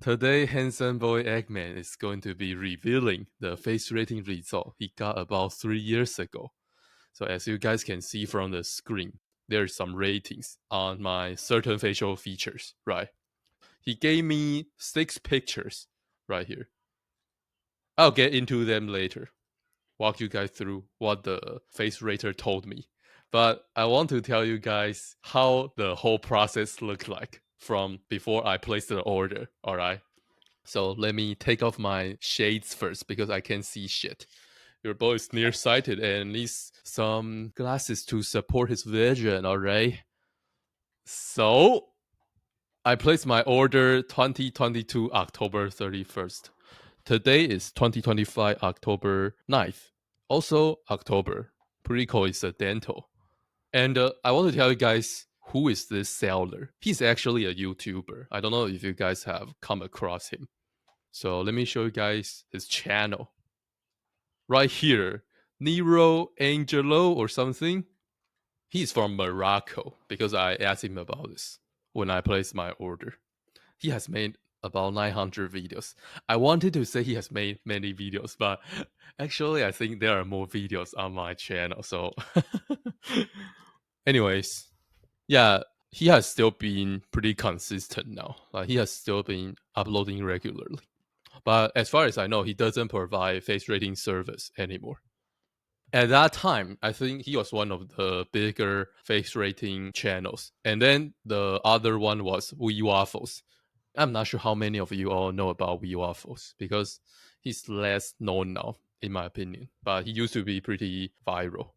Today, handsome boy Eggman is going to be revealing the face rating result he got about 3 years ago. So as you guys can see from the screen, there's some ratings on my certain facial features, right? He gave me 6 pictures right here. I'll get into them later. Walk you guys through what the face rater told me. But I want to tell you guys how the whole process looked like from before I placed the order, alright? So let me take off my shades first because I can't see shit. Your boy is nearsighted and needs some glasses to support his vision, alright? So I placed my order 2022 October 31st. Today is 2025 October 9th. Also October. Pretty coincidental. And I want to tell you guys who is this seller. He's actually a YouTuber. I don't know if you guys have come across him. So let me show you guys his channel. Right here, Nero Angelo or something. He's from Morocco because I asked him about this when I placed my order. He has made about 900 videos. I wanted to say he has made many videos, but actually I think there are more videos on my channel. So anyways, yeah, he has still been pretty consistent now. Like he has still been uploading regularly. But as far as I know, he doesn't provide face rating service anymore. At that time, I think he was one of the bigger face rating channels. And then the other one was Wheat Waffles. I'm not sure how many of you all know about Wheat Waffles because he's less known now, in my opinion. But he used to be pretty viral.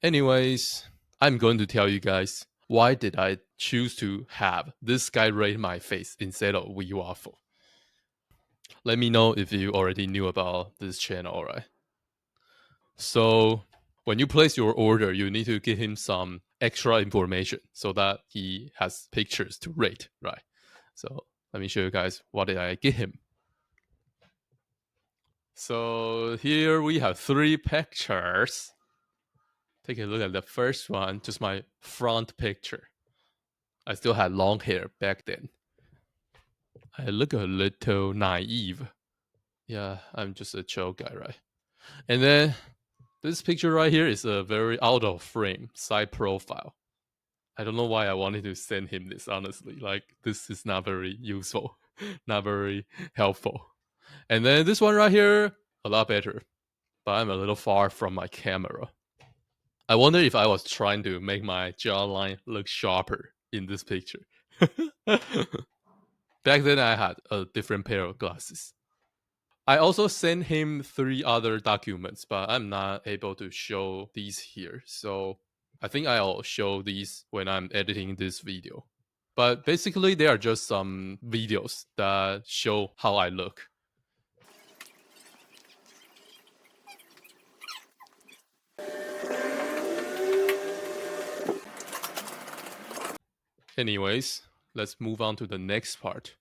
Anyways, I'm going to tell you guys why did I choose to have this guy rate my face instead of Wheat Waffle. Let me know if you already knew about this channel, alright? So when you place your order, you need to give him some extra information so that he has pictures to rate, right? So let me show you guys what did I give him. So here we have 3 pictures. Take a look at the first one, just my front picture. I still had long hair back then. I look a little naive. Yeah, I'm just a chill guy, right? And then this picture right here is a very out of frame side profile. I don't know why I wanted to send him this, honestly. Like, this is not very useful, not very helpful. And then this one right here, a lot better. But I'm a little far from my camera. I wonder if I was trying to make my jawline look sharper in this picture. Back then, I had a different pair of glasses. I also sent him 3 other documents, but I'm not able to show these here. So I think I'll show these when I'm editing this video. But basically, they are just some videos that show how I look. Anyways, let's move on to the next part.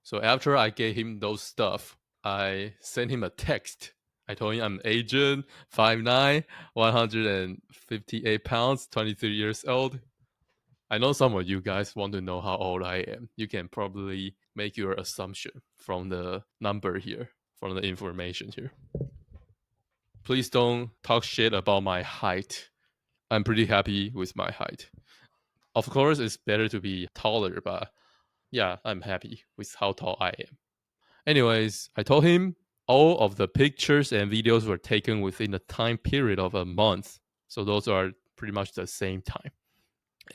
So after I gave him those stuff, I sent him a text. I told him I'm Asian, 5'9", 158 pounds, 23 years old. I know some of you guys want to know how old I am. You can probably make your assumption from the number here, from the information here. Please don't talk shit about my height. I'm pretty happy with my height. Of course, it's better to be taller, but yeah, I'm happy with how tall I am. Anyways, I told him all of the pictures and videos were taken within a time period of a month. So those are pretty much the same time.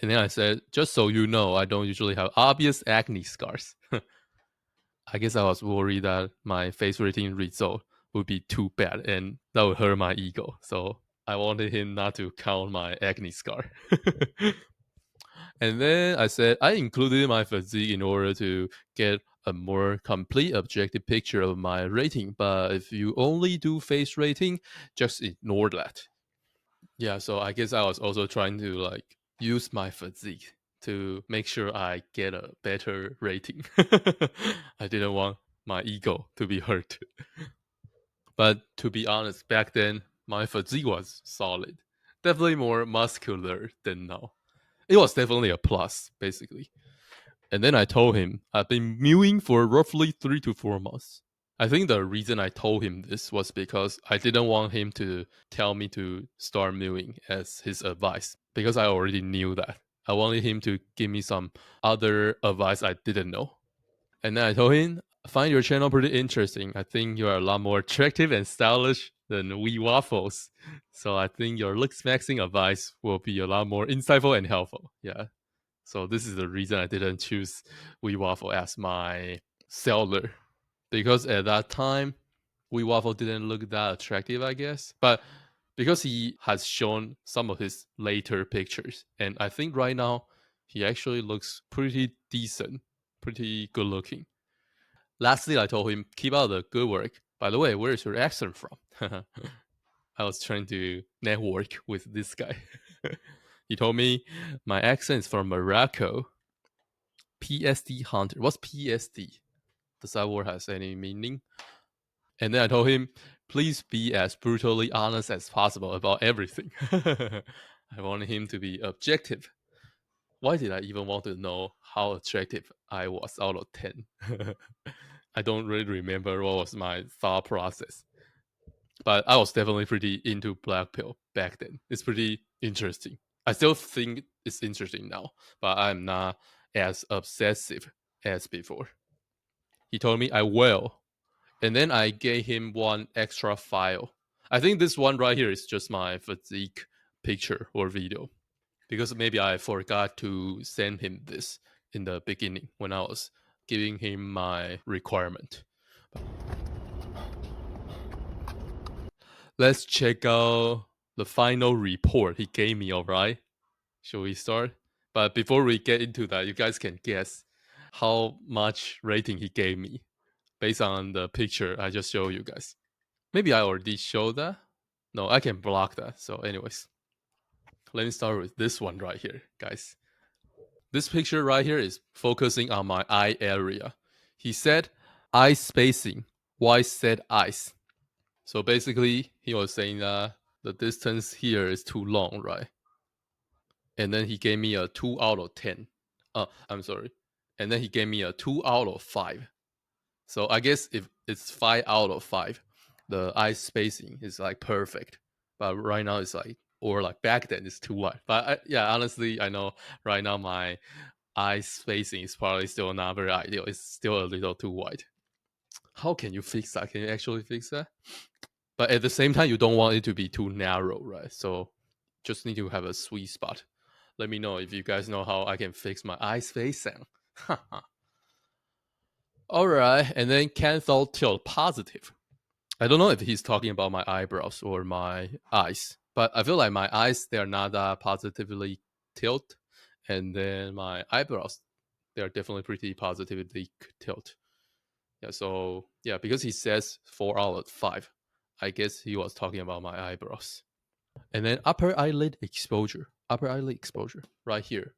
And then I said, just so you know, I don't usually have obvious acne scars. I guess I was worried that my face rating result would be too bad and that would hurt my ego. So I wanted him not to count my acne scar. And then I said I included my physique in order to get a more complete objective picture of my rating. But if you only do face rating, just ignore that. Yeah, so I guess I was also trying to like use my physique to make sure I get a better rating. I didn't want my ego to be hurt. But to be honest, back then my physique was solid. Definitely more muscular than now. It was definitely a plus, basically. And then I told him I've been mewing for roughly 3 to 4 months. I think the reason I told him this was because I didn't want him to tell me to start mewing as his advice, because I already knew that. I wanted him to give me some other advice I didn't know. And then I told him, I find your channel pretty interesting. I think you're a lot more attractive and stylish than Wheat Waffles. So I think your looks maxing advice will be a lot more insightful and helpful. Yeah. So this is the reason I didn't choose Wheat Waffle as my seller. Because at that time, Wheat Waffle didn't look that attractive, I guess. But because he has shown some of his later pictures, and I think right now he actually looks pretty decent, pretty good looking. Lastly, I told him, keep up the good work. By the way, where is your accent from? I was trying to network with this guy. He told me my accent is from Morocco. PSD hunter. What's PSD? Does that word has any meaning? And then I told him, please be as brutally honest as possible about everything. I wanted him to be objective. Why did I even want to know how attractive I was out of 10? I don't really remember what was my thought process. But I was definitely pretty into Black Pill back then. It's pretty interesting. I still think it's interesting now, but I'm not as obsessive as before. He told me I will. And then I gave him one extra file. I think this one right here is just my physique picture or video, because maybe I forgot to send him this in the beginning when I was giving him my requirement. Let's check out the final report he gave me, all right? Should we start? But before we get into that, you guys can guess how much rating he gave me based on the picture I just showed you guys. Maybe I already showed that. No, I can block that. So, anyways, let me start with this one right here, guys. This picture right here is focusing on my eye area. He said eye spacing. Why said eyes? So basically, he was saying that the distance here is too long, right? And then he gave me a 2 out of 10. I'm sorry. And then he gave me a 2 out of 5. So I guess if it's 5 out of 5, the eye spacing is like perfect. But right now it's like, or like back then it's too wide. But yeah, honestly, I know right now my eye spacing is probably still not very ideal. It's still a little too wide. How can you fix that? Can you actually fix that? But at the same time, you don't want it to be too narrow, right? So just need to have a sweet spot. Let me know if you guys know how I can fix my eye spacing. All right, and then cancel tilt positive. I don't know if he's talking about my eyebrows or my eyes, but I feel like my eyes, they're not that positively tilt, and then my eyebrows, they're definitely pretty positively tilt. Yeah, so yeah, because he says 4 out of 5, I guess he was talking about my eyebrows. And then upper eyelid exposure, right here.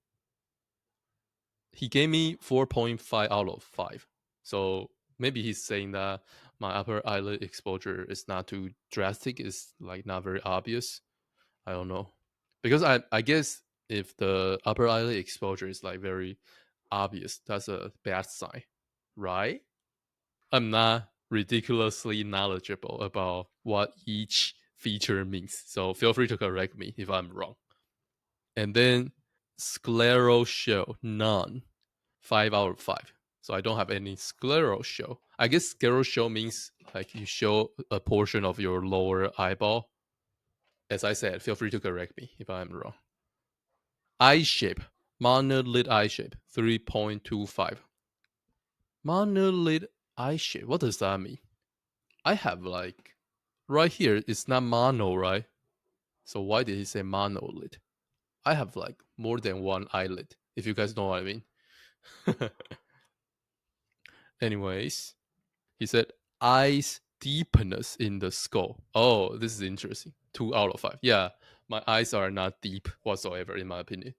He gave me 4.5 out of 5. So maybe he's saying that my upper eyelid exposure is not too drastic, it's like not very obvious. I don't know. Because I guess if the upper eyelid exposure is like very obvious, that's a bad sign, right? I'm not ridiculously knowledgeable about what each feature means. So feel free to correct me if I'm wrong. And then scleral show, none. 5 out of 5. So I don't have any scleral show. I guess scleral show means like you show a portion of your lower eyeball. As I said, feel free to correct me if I'm wrong. Eye shape, monolid eye shape, 3.25. Monolid eye shape, what does that mean? I have like, right here, it's not mono, right? So why did he say monolid? I have like more than one eyelid, if you guys know what I mean. Anyways, he said eyes deepness in the skull. Oh, this is interesting. 2 out of 5. Yeah, my eyes are not deep whatsoever, in my opinion.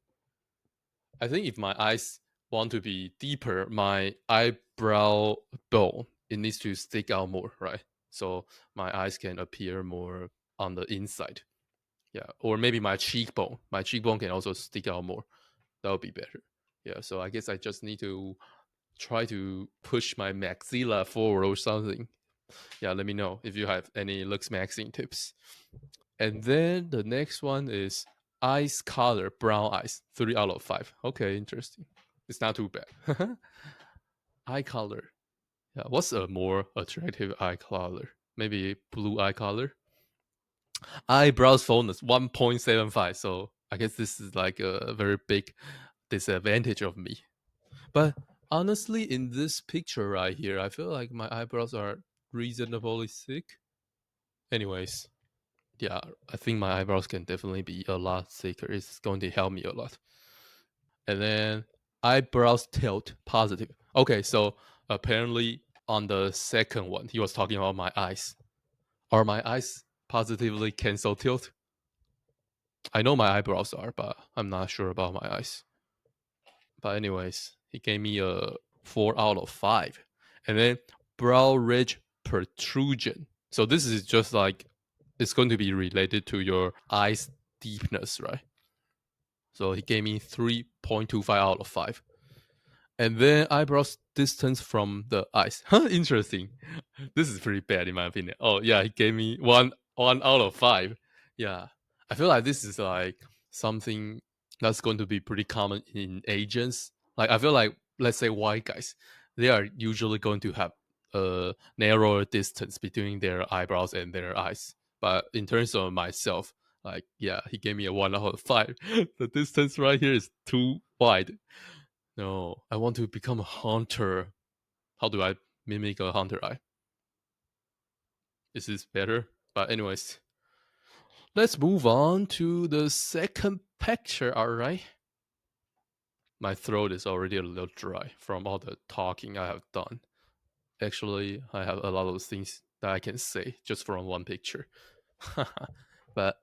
I think if my eyes want to be deeper, my eyebrow bone, it needs to stick out more, right? So my eyes can appear more on the inside. Yeah, or maybe my cheekbone. My cheekbone can also stick out more. That would be better. Yeah, so I guess I just need to try to push my maxilla forward or something. Yeah, let me know if you have any looks maxing tips. And then the next one is eyes color, brown eyes, 3 out of 5. Okay, interesting. It's not too bad. Eye color. Yeah, what's a more attractive eye color? Maybe blue eye color. Eyebrows fullness 1.75. So I guess this is like a very big disadvantage of me. But honestly, in this picture right here, I feel like my eyebrows are reasonably thick. Anyways, yeah, I think my eyebrows can definitely be a lot thicker. It's going to help me a lot. And then eyebrows tilt positive. Okay, so apparently on the second one, he was talking about my eyes. Are my eyes positively cancel tilt? I know my eyebrows are, but I'm not sure about my eyes. But anyways, he gave me a 4 out of 5. And then brow ridge protrusion. So this is just like it's going to be related to your eyes deepness, right? So he gave me 3.25 out of 5. And then eyebrows distance from the eyes. Huh, interesting. This is pretty bad in my opinion. Oh yeah, he gave me one out of 5. Yeah, I feel like this is like something that's going to be pretty common in Asians. Like I feel like let's say white guys, they are usually going to have a narrower distance between their eyebrows and their eyes. But in terms of myself, like yeah, he gave me a 1 out of 5. The distance right here is too wide. No, I want to become a hunter. How do I mimic a hunter eye? Is this better? But anyways, let's move on to the second picture. All right. My throat is already a little dry from all the talking I have done. Actually, I have a lot of things that I can say just from one picture. But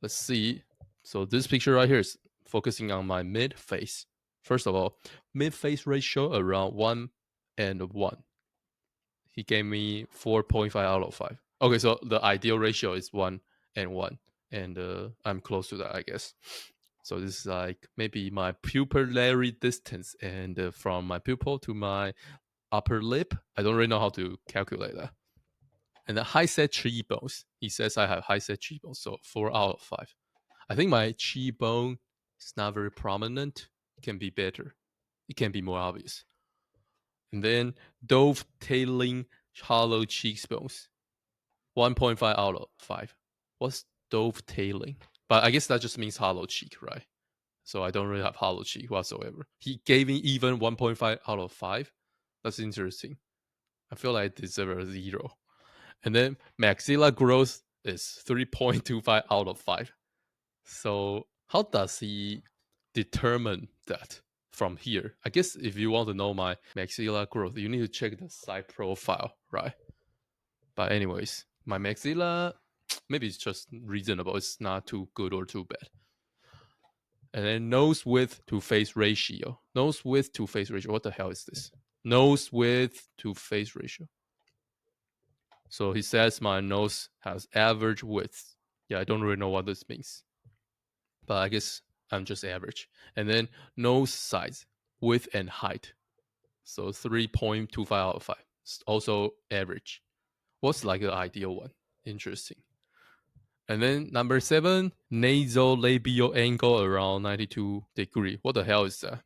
let's see. So this picture right here is focusing on my mid face. First of all, mid face ratio around 1:1. He gave me 4.5 out of 5. Okay, so the ideal ratio is 1:1, and I'm close to that, I guess. So this is like maybe my pupillary distance, and from my pupil to my upper lip, I don't really know how to calculate that. And the high set cheekbones, he says I have high set cheekbones, so 4 out of 5. I think my cheekbone is not very prominent. It can be better. It can be more obvious. And then dovetailing hollow cheekbones, 1.5 out of 5. What's dovetailing? But I guess that just means hollow cheek, right? So I don't really have hollow cheek whatsoever. He gave me even 1.5 out of 5. That's interesting. I feel like I deserve a 0. And then maxilla growth is 3.25 out of 5. So how does he determine that from here? I guess if you want to know my maxilla growth, you need to check the side profile, right? But anyways, my maxilla, maybe it's just reasonable. It's not too good or too bad. And then nose width to face ratio. Nose width to face ratio. What the hell is this? Nose width to face ratio. So he says my nose has average width. Yeah, I don't really know what this means. But I guess I'm just average. And then nose size, width and height. So 3.25 out of 5. It's also average. What's like the ideal one? Interesting. And then number 7, nasal labial angle around 92 degree. What the hell is that?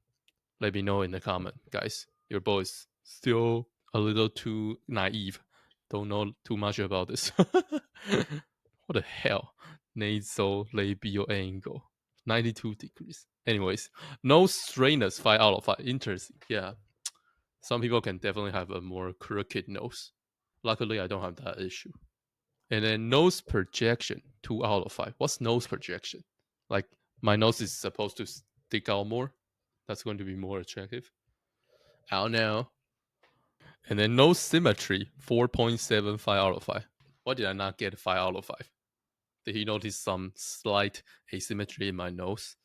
Let me know in the comment, guys. Your boy is still a little too naive. Don't know too much about this. What the hell? Nasal labial angle. 92 degrees. Anyways, nose straightness, 5 out of 5. Interesting. Yeah. Some people can definitely have a more crooked nose. Luckily, I don't have that issue. And then nose projection, 2 out of 5. What's nose projection? Like my nose is supposed to stick out more. That's going to be more attractive. I don't know. And then nose symmetry, 4.75 out of 5. Why did I not get 5 out of 5? Did he notice some slight asymmetry in my nose?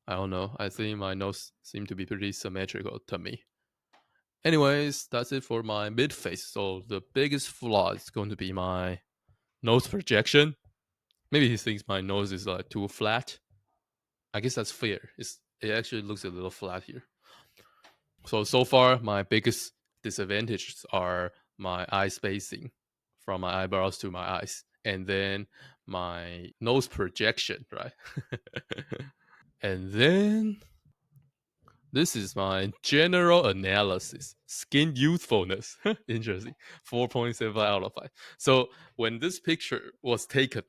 I don't know. I think my nose seemed to be pretty symmetrical to me. Anyways, that's it for my mid face. So the biggest flaw is going to be my nose projection. Maybe he thinks my nose is too flat. I guess that's fair. it actually looks a little flat here. So far, my biggest disadvantages are my eye spacing from my eyebrows to my eyes, and then my nose projection, right? And then this is my general analysis. Skin youthfulness. Interesting. 4.75 out of 5. So when this picture was taken,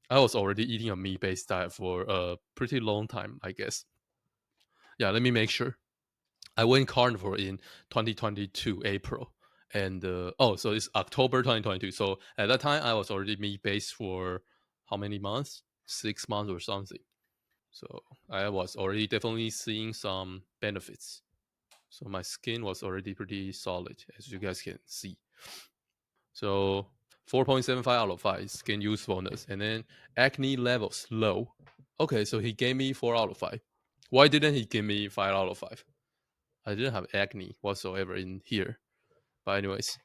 I was already eating a meat based diet for a pretty long time, I guess. Yeah, let me make sure. I went carnivore in 2022 April, and so it's October 2022. So at that time, I was already meat based for how many months? 6 months or something. So I was already definitely seeing some benefits. So my skin was already pretty solid, as you guys can see. So 4.75 out of 5 is skin usefulness, and then acne levels low. Okay, so he gave me 4 out of 5. Why didn't he give me 5 out of 5? I didn't have acne whatsoever in here. But anyways,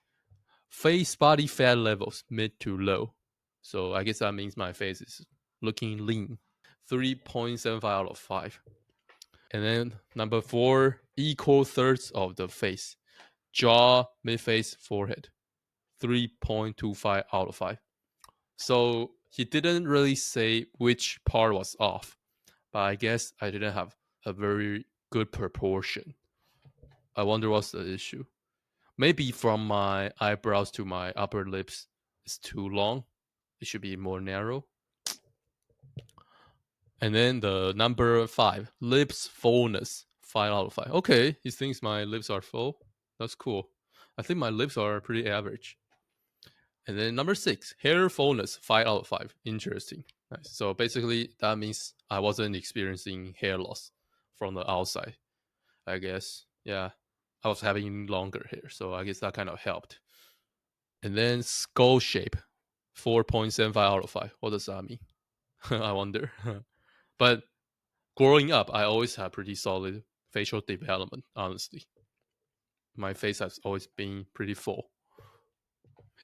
face body fat levels mid to low. So I guess that means my face is looking lean. 3.75 out of 5. And then number 4, equal thirds of the face. Jaw, mid face, forehead. 3.25 out of 5. So he didn't really say which part was off, but I guess I didn't have a very good proportion. I wonder what's the issue. Maybe from my eyebrows to my upper lips is too long. It should be more narrow. And then the number 5, lips fullness, 5 out of 5. Okay, he thinks my lips are full. That's cool. I think my lips are pretty average. And then number 6, hair fullness, 5 out of 5. Interesting. Nice. So basically, that means I wasn't experiencing hair loss from the outside. I guess, yeah, I was having longer hair, so I guess that kind of helped. And then skull shape, 4.75 out of 5. What does that mean? I wonder. But growing up, I always had pretty solid facial development, honestly. My face has always been pretty full.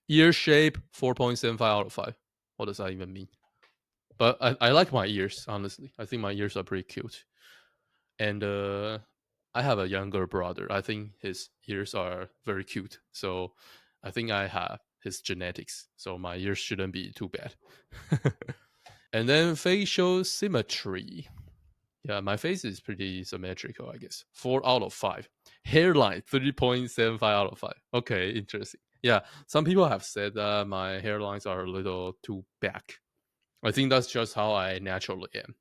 Ear shape, 4.75 out of 5. What does that even mean? But I like my ears, honestly. I think my ears are pretty cute. And I have a younger brother. I think his ears are very cute. So I think I have his genetics. So my ears shouldn't be too bad. And then facial symmetry. Yeah, my face is pretty symmetrical, I guess. 4 out of 5. Hairline, 3.75 out of 5. Okay, interesting. Yeah, some people have said that my hairlines are a little too back. I think that's just how I naturally am.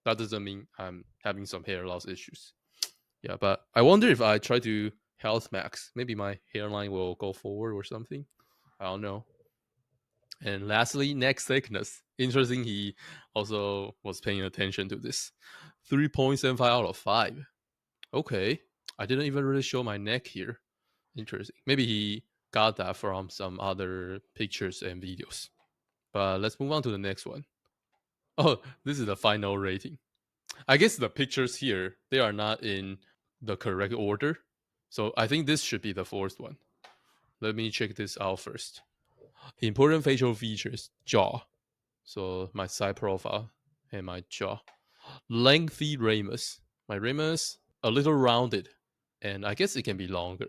That doesn't mean I'm having some hair loss issues. Yeah, but I wonder if I try to health max, maybe my hairline will go forward or something. I don't know. And lastly, neck thickness. Interesting, he also was paying attention to this. 3.75 out of 5. Okay. I didn't even really show my neck here. Interesting. Maybe he got that from some other pictures and videos. But let's move on to the next one. Oh, this is the final rating. I guess the pictures here, they are not in the correct order. So I think this should be the fourth one. Let me check this out first. Important facial features, jaw. So my side profile and my jaw. Lengthy ramus. My ramus a little rounded, and I guess it can be longer.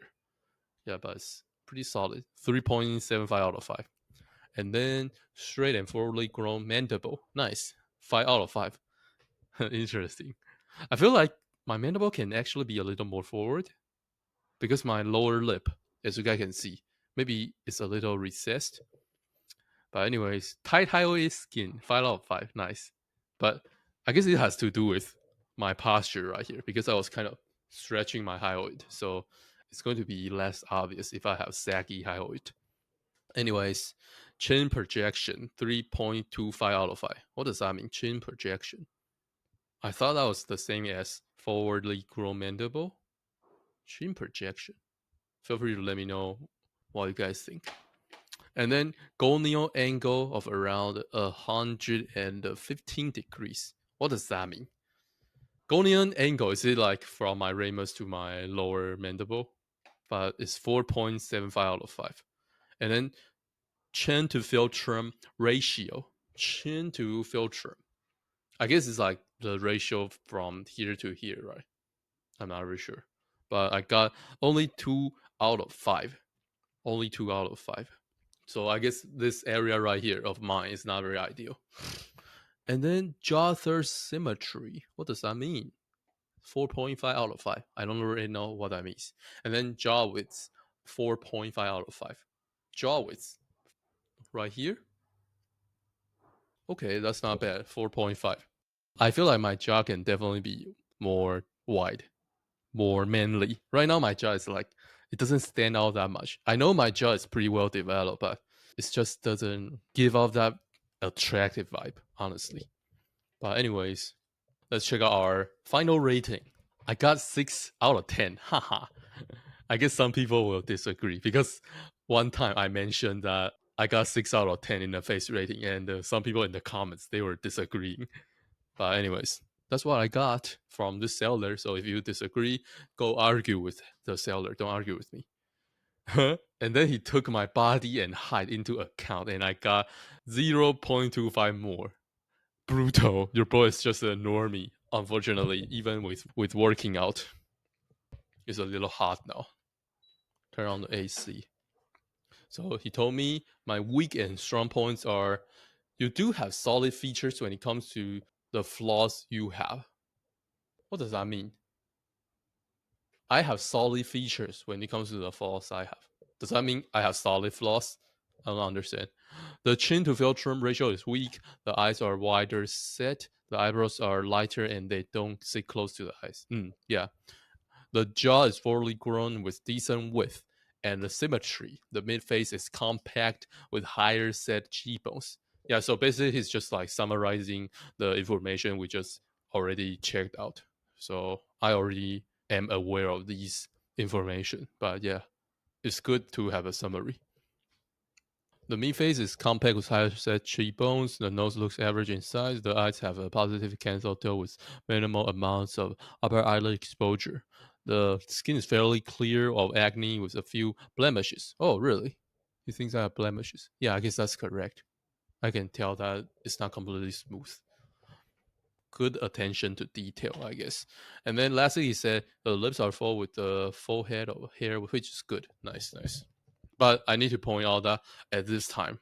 Yeah, but it's pretty solid. 3.75 out of 5. And then straight and forwardly grown mandible. Nice. 5 out of 5. Interesting. I feel like my mandible can actually be a little more forward because my lower lip, as you guys can see, maybe it's a little recessed. But anyways, tight hyoid skin, 5 out of 5. Nice. But I guess it has to do with my posture right here because I was kind of stretching my hyoid. So it's going to be less obvious if I have saggy hyoid. Anyways, chin projection, 3.25 out of 5. What does that mean? Chin projection. I thought that was the same as forwardly grown mandible. Chin projection. Feel free to let me know what you guys think. And then gonial angle of around 115 degrees. What does that mean? Gonial angle, is it like from my ramus to my lower mandible? But it's 4.75 out of 5. And then chin to philtrum ratio. Chin to philtrum. I guess it's like the ratio from here to here, right? I'm not really sure. But I got only 2 out of 5. Only 2 out of 5. So I guess this area right here of mine is not very ideal. And then jaw third symmetry. What does that mean? 4.5 out of 5. I don't really know what that means. And then jaw width, 4.5 out of 5. Jaw width, right here. Okay, that's not bad. 4.5. I feel like my jaw can definitely be more wide, more manly. Right now, my jaw is like, it doesn't stand out that much. I know my jaw is pretty well developed, but it just doesn't give off that attractive vibe, honestly. But, anyways, let's check out our final rating. I got 6 out of 10. Haha. I guess some people will disagree because one time I mentioned that I got 6 out of 10 in the face rating, and some people in the comments they were disagreeing. But anyways, that's what I got from this seller. So if you disagree, go argue with the seller. Don't argue with me. And then he took my body and height into account, and I got 0.25 more. Brutal. Your boy is just a normie. Unfortunately, even with working out, it's a little hot now. Turn on the AC. So he told me my weak and strong points are you do have solid features when it comes to the flaws you have. What does that mean? I have solid features when it comes to the flaws I have. Does that mean I have solid flaws? I don't understand. The chin to philtrum ratio is weak. The eyes are wider set. The eyebrows are lighter and they don't sit close to the eyes. Yeah. The jaw is fully grown with decent width, and the symmetry. The mid face is compact with higher set cheekbones. Yeah, so basically he's just like summarizing the information we just already checked out. So I already am aware of these information, but yeah, it's good to have a summary. The mid face is compact with higher set cheekbones. The nose looks average in size. The eyes have a positive canthal tail with minimal amounts of upper eyelid exposure. The skin is fairly clear of acne with a few blemishes. Oh, really? He thinks I have blemishes. Yeah, I guess that's correct. I can tell that it's not completely smooth. Good attention to detail, I guess. And then lastly, he said the lips are full with the full head of hair, which is good. Nice, nice. But I need to point out that at this time,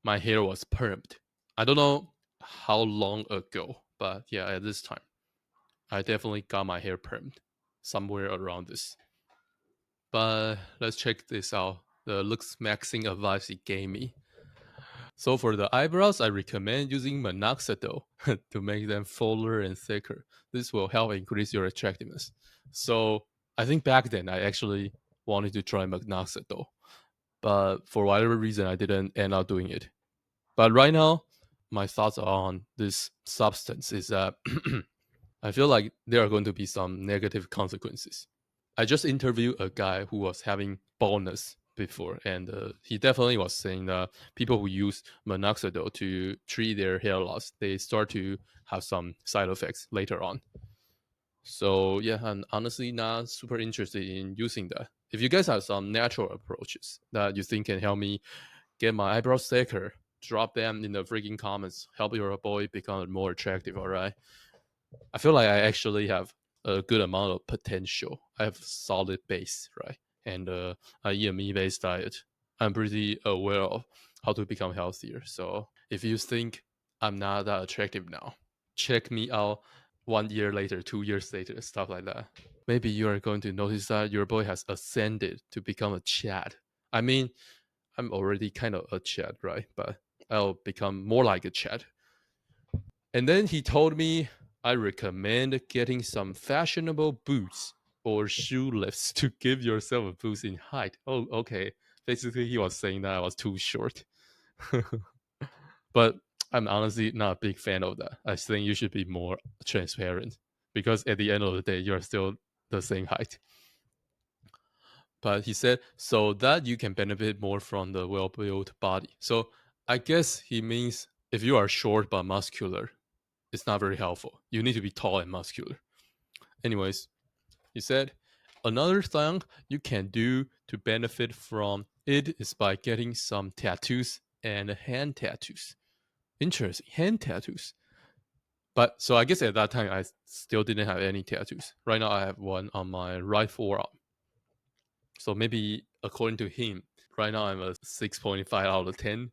my hair was permed. I don't know how long ago, but yeah, at this time, I definitely got my hair permed somewhere around this. But let's check this out. The looks maxing advice he gave me. So for the eyebrows, I recommend using minoxidil to make them fuller and thicker. This will help increase your attractiveness. So I think back then I actually wanted to try minoxidil, but for whatever reason I didn't end up doing it. But right now, my thoughts on this substance is that I feel like there are going to be some negative consequences. I just interviewed a guy who was having baldness before, and he definitely was saying that people who use minoxidil to treat their hair loss, they start to have some side effects later on. So yeah, I'm honestly not super interested in using that. If you guys have some natural approaches that you think can help me get my eyebrows thicker, drop them in the freaking comments. Help your boy become more attractive, all right? I feel like I actually have a good amount of potential. I have solid base, right? And I eat a meat-based diet. I'm pretty aware of how to become healthier. So if you think I'm not that attractive now, check me out 1 year later, 2 years later, stuff like that. Maybe you are going to notice that your boy has ascended to become a Chad. I mean, I'm already kind of a Chad, right? But I'll become more like a Chad. And then he told me I recommend getting some fashionable boots or shoe lifts to give yourself a boost in height. Oh, okay. Basically, he was saying that I was too short. But I'm honestly not a big fan of that. I think you should be more transparent because at the end of the day, you're still the same height. But he said so that you can benefit more from the well-built body. So I guess he means if you are short but muscular, it's not very helpful. You need to be tall and muscular. Anyways, he said another thing you can do to benefit from it is by getting some tattoos and hand tattoos. Interesting, hand tattoos. But so I guess at that time I still didn't have any tattoos. Right now I have one on my right forearm. So maybe according to him, right now I'm a 6.5 out of 10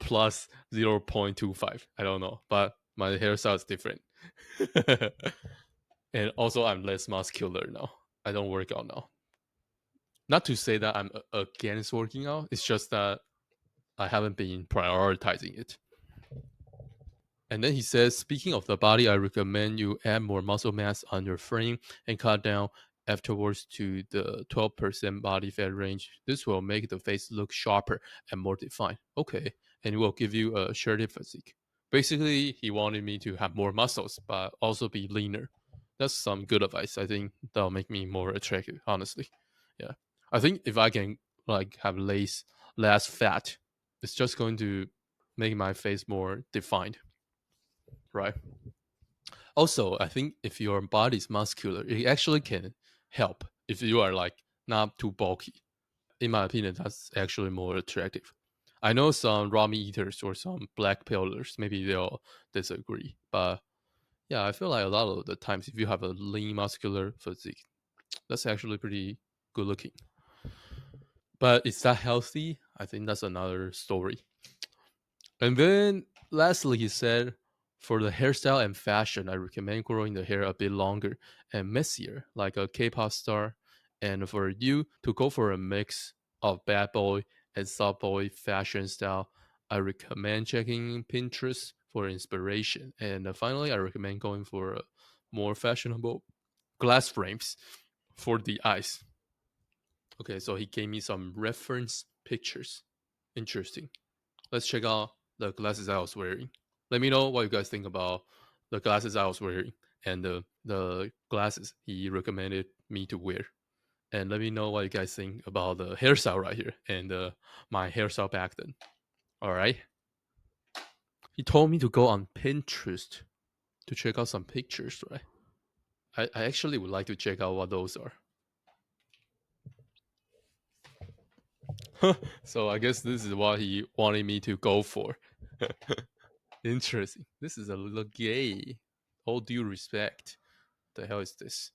plus 0.25. I don't know, but my hairstyle is different. And also I'm less muscular now. I don't work out now. Not to say that I'm against working out. It's just that I haven't been prioritizing it. And then he says, speaking of the body, I recommend you add more muscle mass on your frame and cut down afterwards to the 12% body fat range. This will make the face look sharper and more defined. Okay. And it will give you a shirted physique. Basically, he wanted me to have more muscles, but also be leaner. That's some good advice. I think that'll make me more attractive, honestly. Yeah. I think if I can like have less fat, it's just going to make my face more defined, right? Also, I think if your body is muscular, it actually can help if you are like not too bulky. In my opinion, that's actually more attractive. I know some raw meat eaters or some black pillars, maybe they'll disagree. But yeah, I feel like a lot of the times if you have a lean muscular physique, that's actually pretty good looking. But is that healthy? I think that's another story. And then lastly, he said, for the hairstyle and fashion, I recommend growing the hair a bit longer and messier, like a K-pop star. And for you to go for a mix of bad boy and soft boy fashion style, I recommend checking Pinterest for inspiration. And finally, I recommend going for more fashionable glass frames for the eyes. Okay, so he gave me some reference pictures. Interesting. Let's check out the glasses I was wearing. Let me know what you guys think about the glasses I was wearing and the glasses he recommended me to wear. And let me know what you guys think about the hairstyle right here and my hairstyle back then. All right. He told me to go on Pinterest to check out some pictures, right? I actually would like to check out what those are. So I guess this is what he wanted me to go for. Interesting. This is a little gay. All due respect. The hell is this?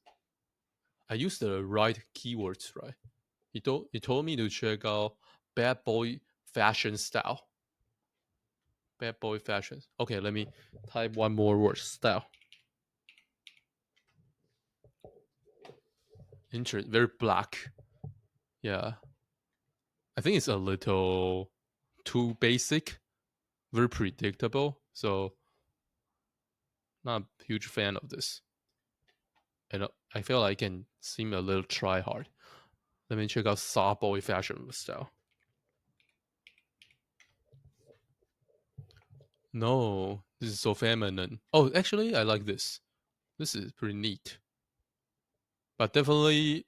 I used the right keywords, right? He told me to check out bad boy fashion style. Bad boy fashion. Okay, let me type one more word. Style. Interesting. Very black. Yeah. I think it's a little too basic. Very predictable. So not a huge fan of this. And I feel like I can seem a little try hard. Let me check out soft boy fashion style. No, this is so feminine. Oh, actually, I like this. This is pretty neat. But definitely,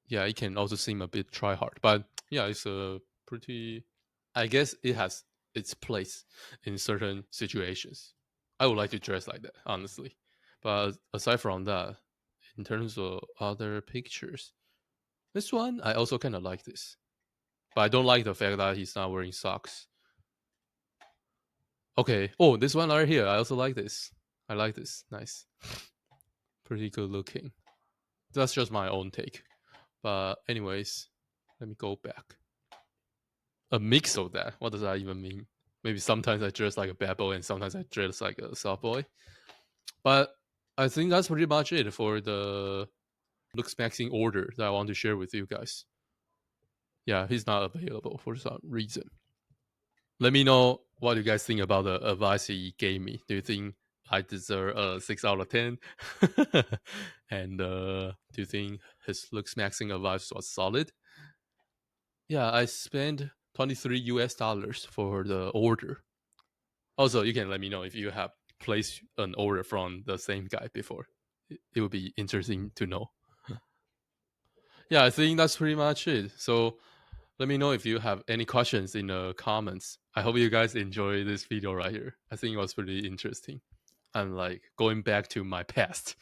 yeah, it can also seem a bit try hard. But yeah, it's a pretty. I guess it has its place in certain situations. I would like to dress like that, honestly. But aside from that, in terms of other pictures, this one I also kind of like this. But I don't like the fact that he's not wearing socks. Okay. Oh, this one right here. I also like this. I like this. Nice. Pretty good looking. That's just my own take. But anyways, let me go back. A mix of that. What does that even mean? Maybe sometimes I dress like a bad boy and sometimes I dress like a soft boy. But I think that's pretty much it for the looks maxing order that I want to share with you guys. Yeah, he's not available for some reason. Let me know what you guys think about the advice he gave me. Do you think I deserve a 6 out of 10? And do you think his looks maxing advice was solid? Yeah, I spent 23 US dollars for the order. Also, you can let me know if you have placed an order from the same guy before. It would be interesting to know. Yeah, I think that's pretty much it. So let me know if you have any questions in the comments. I hope you guys enjoy this video right here. I think it was pretty interesting. I'm like going back to my past.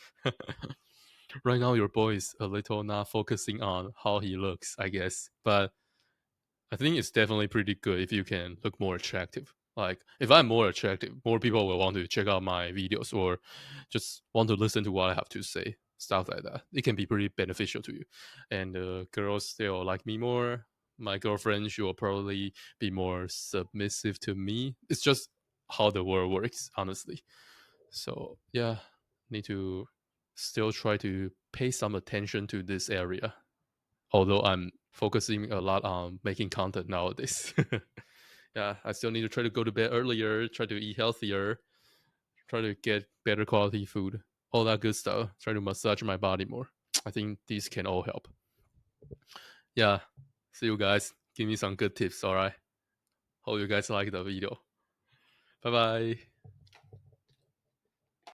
Right now, your boy is a little not focusing on how he looks, I guess. But I think it's definitely pretty good if you can look more attractive. Like if I'm more attractive, more people will want to check out my videos or just want to listen to what I have to say, stuff like that. It can be pretty beneficial to you. And girls, they'll like me more. My girlfriend, she will probably be more submissive to me. It's just how the world works, honestly. So yeah, need to still try to pay some attention to this area. Although I'm focusing a lot on making content nowadays. Yeah, I still need to try to go to bed earlier, try to eat healthier, try to get better quality food, all that good stuff. Try to massage my body more. I think these can all help. Yeah, see you guys. Give me some good tips, all right? Hope you guys like the video. Bye bye.